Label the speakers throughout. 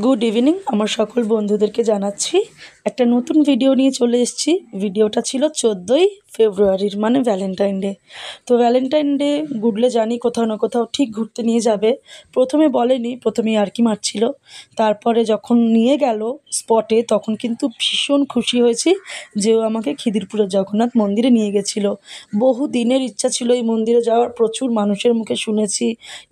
Speaker 1: Good evening আমার সকল বন্ধুদেরকে জানাচ্ছি একটা নতুন ভিডিও নিয়ে চলে এসেছি। ভিডিওটা ছিল 14ই ফেব্রুয়ারির মানে ভ্যালেন্টাইন ডে। তো ভ্যালেন্টাইন ডে গুডলে জানি কোথাও না কোথাও ঠিক ঘুরতে নিয়ে যাবে। প্রথমে বলেনি, প্রথমে ইয়ার্কি মারছিল, তারপরে যখন নিয়ে গেল স্পটে তখন কিন্তু ভীষণ খুশি হয়েছি যে ও আমাকে খিদিরপুরের জগন্নাথ মন্দিরে নিয়ে গেছিলো। বহু দিনের ইচ্ছা ছিল এই মন্দিরে যাওয়ার, প্রচুর মানুষের মুখে শুনেছি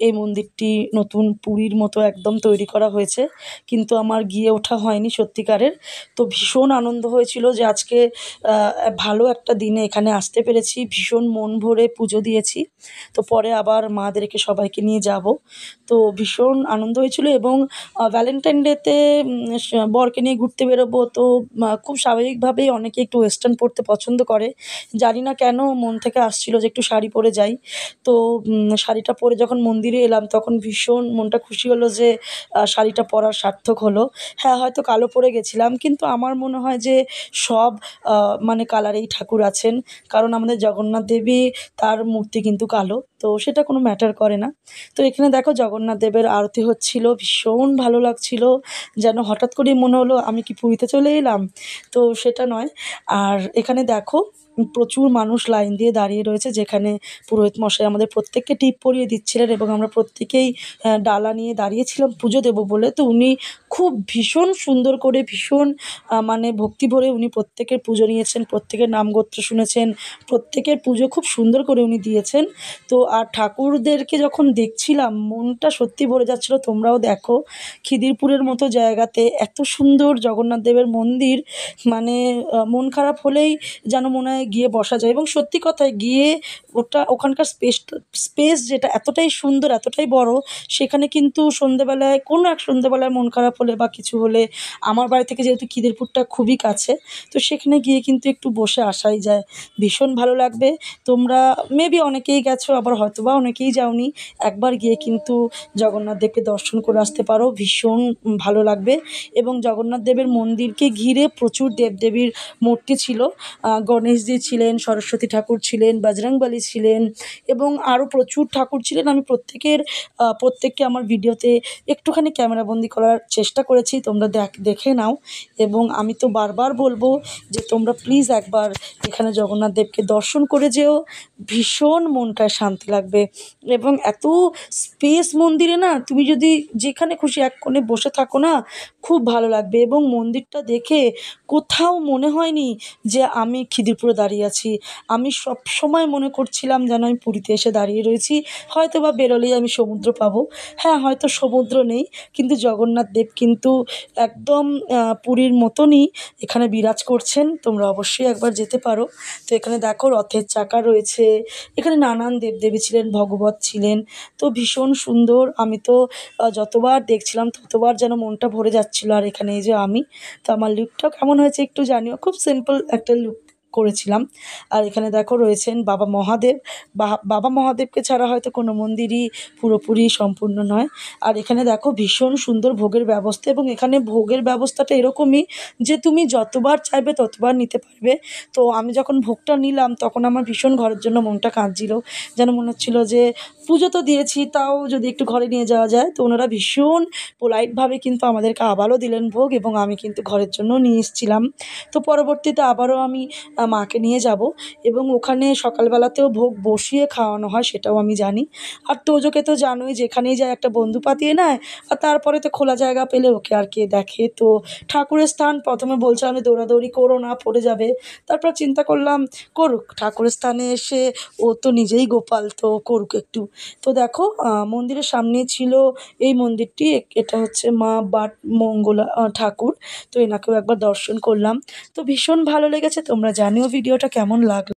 Speaker 1: এই মন্দিরটি নতুন পুরীর মতো একদম তৈরি করা হয়েছে, কিন্তু আমার গিয়ে ওঠা হয়নি সত্যিকারের। তো ভীষণ আনন্দ হয়েছিল যে আজকে ভালো একটা দিনে এখানে আসতে পেরেছি, ভীষণ মন ভরে পুজো দিয়েছি। তো পরে আবার মাদেরকে সবাইকে নিয়ে যাব। তো ভীষণ আনন্দ হয়েছিল এবং ভ্যালেন্টাইন ডেতে বরকে নিয়ে ঘুরতে বেরোবো, তো খুব স্বাভাবিকভাবেই অনেকে একটু ওয়েস্টার্ন পরতে পছন্দ করে। জানি না কেন মন থেকে আসছিল যে একটু শাড়ি পরে যাই। তো শাড়িটা পরে যখন মন্দিরে এলাম তখন ভীষণ মনটা খুশি হলো যে শাড়িটা পরার সার্থক হলো। হ্যাঁ, হয়তো কালো পরে গেছিলাম, কিন্তু আমার মনে হয় যে সব মানে কালারেই ঠাকুর আছেন, কারণ আমাদের জগন্নাথ দেবী তার মূর্তি কিন্তু কালো, তো সেটা কোনো ম্যাটার করে না। তো এখানে দেখো জগন্নাথ দেবের আরতি হচ্ছিল, ভীষণ ভালো লাগছিল, যেন হঠাৎ করেই মনে হলো আমি কি পুরীতে চলে এলাম। তো সেটা নয়। আর এখানে দেখো প্রচুর মানুষ লাইন দিয়ে দাঁড়িয়ে রয়েছে, যেখানে পুরোহিত মশাই আমাদের প্রত্যেককে টিপ পরিয়ে দিচ্ছিলেন এবং আমরা প্রত্যেকেই ডালা নিয়ে দাঁড়িয়েছিলাম পুজো দেবো বলে। তো উনি খুব ভীষণ সুন্দর করে, ভীষণ মানে ভক্তি ভরে উনি প্রত্যেকের পুজো নিয়েছেন, প্রত্যেকের নাম গোত্র শুনেছেন, প্রত্যেকের পুজো খুব সুন্দর করে উনি দিয়েছেন। তো আর ঠাকুরদেরকে যখন দেখছিলাম মনটা সত্যি ভরে যাচ্ছিলো। তোমরাও দেখো খিদিরপুরের মতো জায়গাতে এত সুন্দর জগন্নাথ দেবের মন্দির, মানে মন খারাপ হলেই যেন মনে হয় গিয়ে বসা যায়। এবং সত্যি কথায় গিয়ে ওখানকার স্পেস যেটা এতটাই সুন্দর, এতটাই বড়, সেখানে কিন্তু সন্ধেবেলায় কোনো এক সন্ধেবেলায় মন খারাপ হলে বা কিছু হলে, আমার বাড়ি থেকে যেহেতু খিদিরপুরটা খুবই কাছে, তো সেখানে গিয়ে কিন্তু একটু বসে আসাই যায়, ভীষণ ভালো লাগবে। তোমরা মেবি অনেকেই গেছো, আবার হয়তো বা অনেকেই যাওনি। একবার গিয়ে কিন্তু জগন্নাথ দেবকে দর্শন করে আসতে পারো, ভীষণ ভালো লাগবে। এবং জগন্নাথ দেবের মন্দিরকে ঘিরে প্রচুর দেবদেবীর মূর্তি ছিল। গণেশজি ছিলেন, সরস্বতী ঠাকুর ছিলেন, বজরংবলী ছিলেন এবং আরও প্রচুর ঠাকুর ছিলেন। আমি প্রত্যেককে আমার ভিডিওতে একটুখানি ক্যামেরাবন্দি করার চেষ্টা করেছি, তোমরা দেখে নাও। এবং আমি তো বারবার বলবো যে তোমরা প্লিজ একবার এখানে জগন্নাথ দেবকে দর্শন করে যেও, ভীষণ মনটায় শান্তি লাগবে। এবং এত স্পেস মন্দিরে না, তুমি যদি যেখানে খুশি এক কোণে বসে থাকো না, খুব ভালো লাগবে। এবং মন্দিরটা দেখে কোথাও মনে হয়নি যে আমি খিদিরপুরে দাঁড়িয়ে আছি। আমি সবসময় মনে করছিলাম যেন আমি পুরীতে এসে দাঁড়িয়ে রয়েছি। হয়তো বা বেরোলেই আমি সমুদ্র পাবো। হ্যাঁ, হয়তো সমুদ্র নেই, কিন্তু জগন্নাথ দেব কিন্তু একদম পুরীর মতনই এখানে বিরাজ করছেন। তোমরা অবশ্যই একবার যেতে পারো। তো এখানে দেখো রথের চাকা রয়েছে, এখানে নানান দেবদেবী ছিলেন, ভগবত ছিলেন। তো ভীষণ সুন্দর। আমি তো যতবার দেখছিলাম ততবার যেন মনটা ভরে যাচ্ছিলো। আর এখানে এই যে আমি, তো আমার লুকটাও কেমন হয়েছে একটু জানিও, খুব সিম্পল একটা লুক করেছিলাম। আর এখানে দেখো রয়েছেন বাবা মহাদেব। বাবা মহাদেবকে ছাড়া হয়তো কোনো মন্দিরই পুরোপুরি সম্পূর্ণ নয়। আর এখানে দেখো ভীষণ সুন্দর ভোগের ব্যবস্থা, এবং এখানে ভোগের ব্যবস্থাটা এরকমই যে তুমি যতবার চাইবে ততবার নিতে পারবে। তো আমি যখন ভোগটা নিলাম তখন আমার ভীষণ ঘরের জন্য মনটা কাঁদছিল, যেন মনে হচ্ছিলো যে পুজো তো দিয়েছি, তাও যদি একটু ঘরে নিয়ে যাওয়া যায়। তো ওনারা ভীষণ পোলাইটভাবে কিন্তু আমাদেরকে আবারও দিলেন ভোগ, এবং আমি কিন্তু ঘরের জন্য নিয়ে এসেছিলাম। তো পরবর্তীতে আবারও আমি মাকে নিয়ে যাব, এবং ওখানে সকালবেলাতেও ভোগ বসিয়ে খাওয়ানো হয়, সেটাও আমি জানি। আর তোজোকে তো জানোই, যেখানেই যায় একটা বন্ধু পাতিয়ে নেয়, আর তারপরে তো খোলা জায়গা পেলে ওকে আর কে দেখে। তো ঠাকুরের স্থান প্রথমে বলছিলাম যে দৌড়াদৌড়ি করো না, পড়ে যাবে। তারপর চিন্তা করলাম করুক, ঠাকুরের স্থানে এসে ও তো নিজেই গোপাল, তো করুক একটু। তো দেখো মন্দিরের সামনেই ছিল এই মন্দিরটি। এটা হচ্ছে মা বাট মঙ্গলা ঠাকুর। তো এনাকেও একবার দর্শন করলাম। তো ভীষণ ভালো লেগেছে। তোমরা জানিও ভিডিওটা কেমন লাগলো।